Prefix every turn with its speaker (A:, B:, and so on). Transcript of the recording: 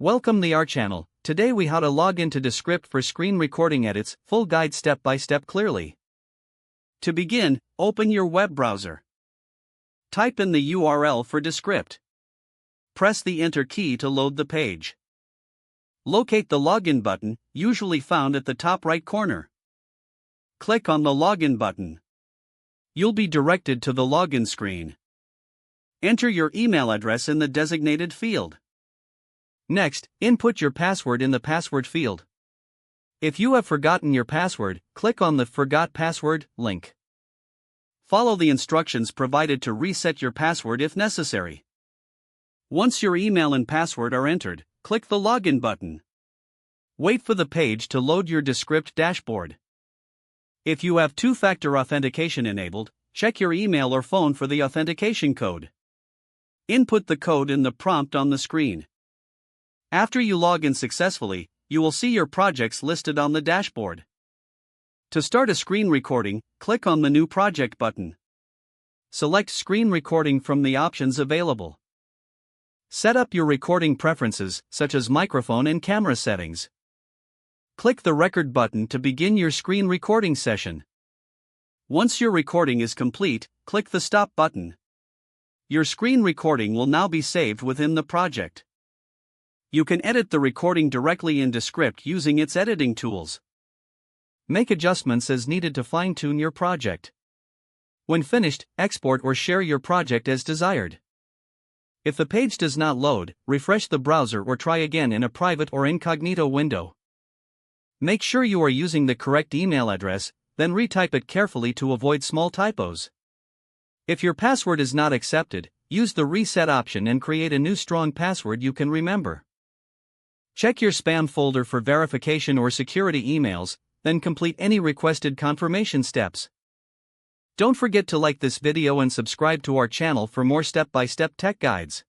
A: Welcome to our channel. Today we how to log into Descript for screen recording edits, full guide step by step clearly. To begin, open your web browser. Type in the URL for Descript. Press the enter key to load the page. Locate the login button, usually found at the top right corner. Click on the login button. You'll be directed to the login screen. Enter your email address in the designated field. Next, input your password in the password field. If you have forgotten your password, click on the Forgot Password link. Follow the instructions provided to reset your password if necessary. Once your email and password are entered, click the Login button. Wait for the page to load your Descript dashboard. If you have two-factor authentication enabled, check your email or phone for the authentication code. Input the code in the prompt on the screen. After you log in successfully, you will see your projects listed on the dashboard. To start a screen recording, click on the New Project button. Select Screen Recording from the options available. Set up your recording preferences, such as microphone and camera settings. Click the Record button to begin your screen recording session. Once your recording is complete, click the Stop button. Your screen recording will now be saved within the project. You can edit the recording directly in Descript using its editing tools. Make adjustments as needed to fine-tune your project. When finished, export or share your project as desired. If the page does not load, refresh the browser or try again in a private or incognito window. Make sure you are using the correct email address, then retype it carefully to avoid small typos. If your password is not accepted, use the reset option and create a new strong password you can remember. Check your spam folder for verification or security emails, then complete any requested confirmation steps. Don't forget to like this video and subscribe to our channel for more step-by-step tech guides.